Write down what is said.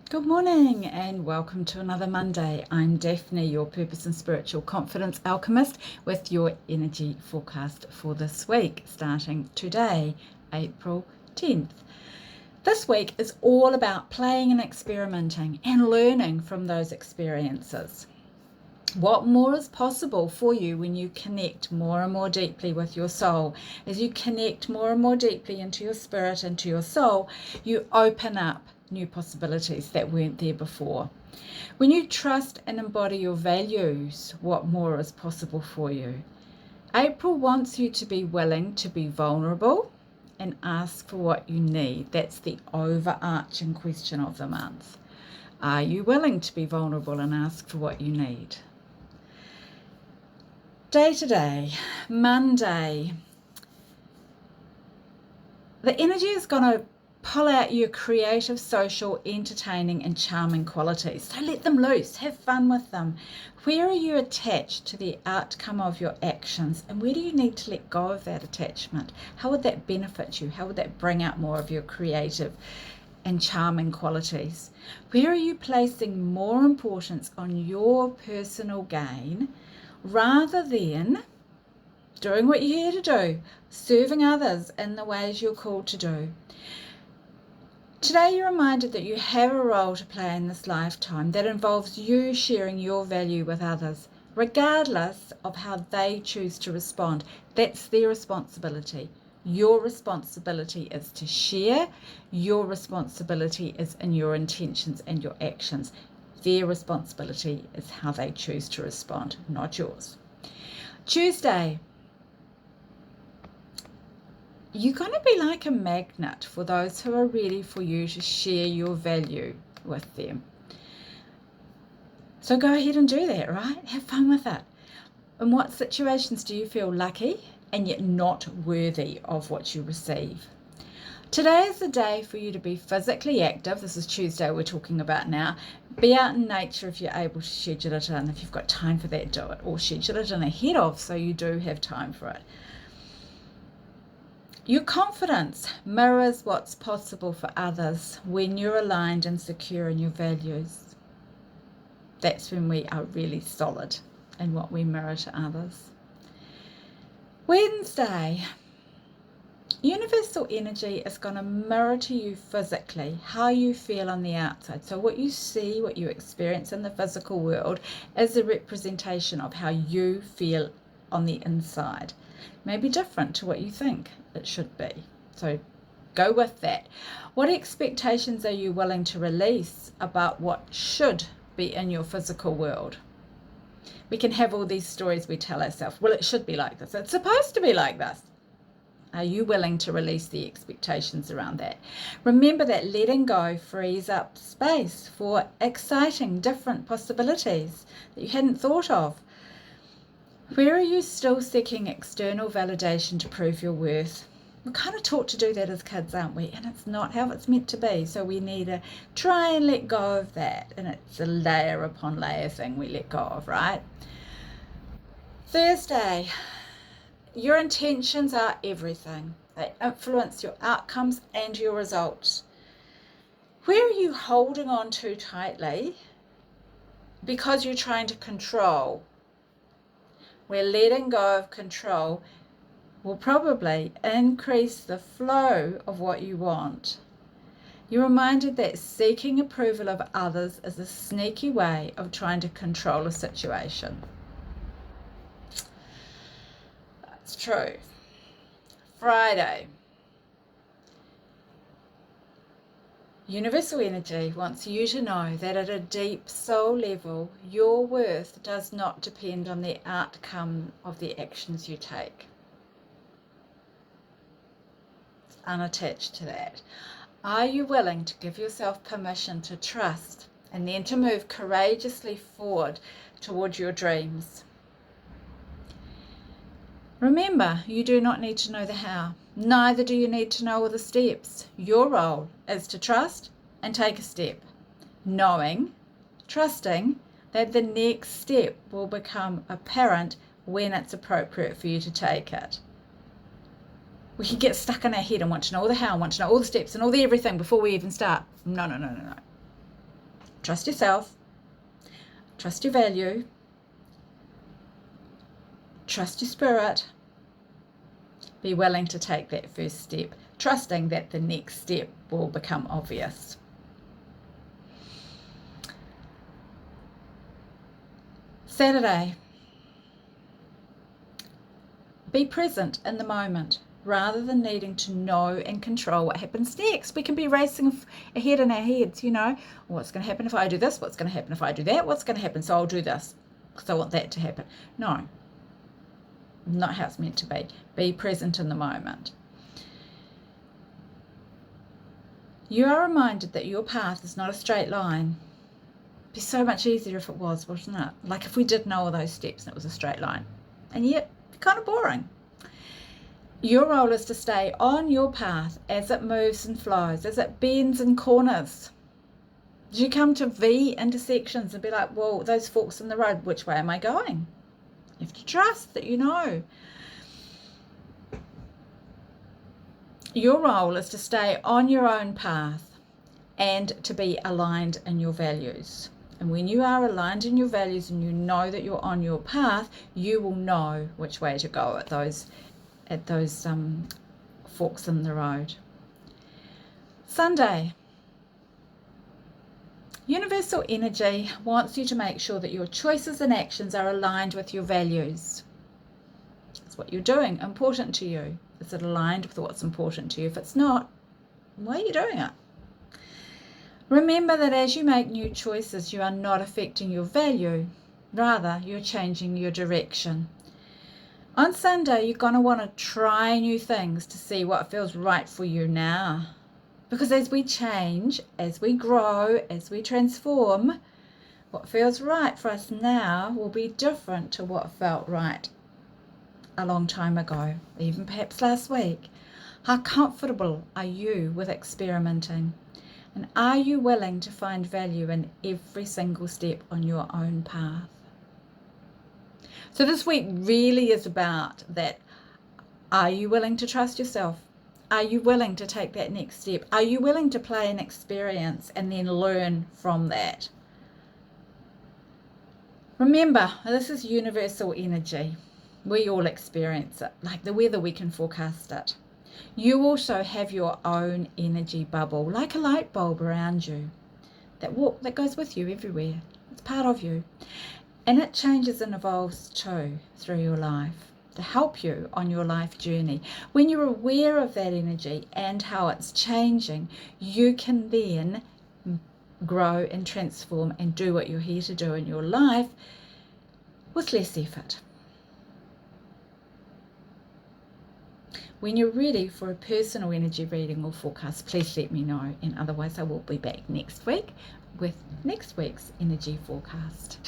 Good morning and welcome to another Monday. I'm Daphne, your Purpose and Spiritual Confidence Alchemist, with your energy forecast for this week, starting today, April 10th. This week is all about playing and experimenting and learning from those experiences. What more is possible for you when you connect more and more deeply with your soul? As you connect more and more deeply into your spirit, into your soul, you open up new possibilities that weren't there before. When you trust and embody your values, what more is possible for you? April wants you to be willing to be vulnerable and ask for what you need. That's the overarching question of the month. Are you willing to be vulnerable and ask for what you need? Day to day, Monday, the energy is going to pull out your creative, social, entertaining and charming qualities. So let them loose, have fun with them. Where are you attached to the outcome of your actions, and where do you need to let go of that attachment? How would that benefit you? How would that bring out more of your creative and charming qualities? Where are you placing more importance on your personal gain rather than doing what you're here to do, serving others in the ways you're called to do? Today you're reminded that you have a role to play in this lifetime that involves you sharing your value with others, regardless of how they choose to respond. That's their responsibility. Your responsibility is to share. Your responsibility is in your intentions and your actions. Their responsibility is how they choose to respond, not yours. Tuesday, you're going to be like a magnet for those who are ready for you to share your value with them. So go ahead and do that, right? Have fun with it. In what situations do you feel lucky and yet not worthy of what you receive? Today is the day for you to be physically active. This is Tuesday we're talking about now. Be out in nature if you're able to schedule it in. If you've got time for that, do it. Or schedule it in ahead of so you do have time for it. Your confidence mirrors what's possible for others when you're aligned and secure in your values. That's when we are really solid in what we mirror to others. Wednesday, universal energy is going to mirror to you physically how you feel on the outside. So what you see, what you experience in the physical world is a representation of how you feel on the inside. May be different to what you think it should be. So go with that. What expectations are you willing to release about what should be in your physical world? We can have all these stories we tell ourselves. Well, it should be like this. It's supposed to be like this. Are you willing to release the expectations around that? Remember that letting go frees up space for exciting, different possibilities that you hadn't thought of. Where are you still seeking external validation to prove your worth? We're kind of taught to do that as kids, aren't we? And it's not how it's meant to be. So we need to try and let go of that. And it's a layer upon layer thing we let go of, right? Thursday, your intentions are everything. They influence your outcomes and your results. Where are you holding on too tightly because you're trying to control? Where letting go of control will probably increase the flow of what you want. You're reminded that seeking approval of others is a sneaky way of trying to control a situation. That's true. Friday. Universal energy wants you to know that at a deep soul level, your worth does not depend on the outcome of the actions you take. It's unattached to that. Are you willing to give yourself permission to trust and then to move courageously forward toward your dreams? Remember, you do not need to know the how. Neither do you need to know all the steps. Your role is to trust and take a step, knowing, trusting that the next step will become apparent when it's appropriate for you to take it. We can get stuck in our head and want to know all the how, want to know all the steps and all the everything before we even start. No. Trust yourself, trust your value, trust your spirit. Be willing to take that first step, trusting that the next step will become obvious. Saturday. Be present in the moment rather than needing to know and control what happens next. We can be racing ahead in our heads, what's going to happen if I do this? What's going to happen if I do that? What's going to happen? So I'll do this because I want that to happen. No, not how it's meant to be. Be present in the moment. You are reminded that your path is not a straight line. It'd be so much easier if it was, wouldn't it? Like if we did know all those steps and it was a straight line. And yet, it's kind of boring. Your role is to stay on your path as it moves and flows, as it bends and corners. As you come to V intersections and be like, well, those forks in the road, which way am I going? You have to trust that you know. Your role is to stay on your own path and to be aligned in your values. And when you are aligned in your values and you know that you're on your path, you will know which way to go at those forks in the road. Sunday. Universal energy wants you to make sure that your choices and actions are aligned with your values. It's what you're doing important to you. Is it aligned with what's important to you? If it's not, why are you doing it? Remember that as you make new choices, you are not affecting your value. Rather, you're changing your direction. On Sunday, you're going to want to try new things to see what feels right for you now. Because as we change, as we grow, as we transform, what feels right for us now will be different to what felt right a long time ago, even perhaps last week. How comfortable are you with experimenting? And are you willing to find value in every single step on your own path? So this week really is about that. Are you willing to trust yourself? Are you willing to take that next step? Are you willing to play an experience and then learn from that? Remember, this is universal energy. We all experience it. Like the weather, we can forecast it. You also have your own energy bubble, like a light bulb around you, that goes with you everywhere. It's part of you. And it changes and evolves too through your life to help you on your life journey. When you're aware of that energy and how it's changing, you can then grow and transform and do what you're here to do in your life with less effort. When you're ready for a personal energy reading or forecast, please let me know. And otherwise, I will be back next week with next week's energy forecast.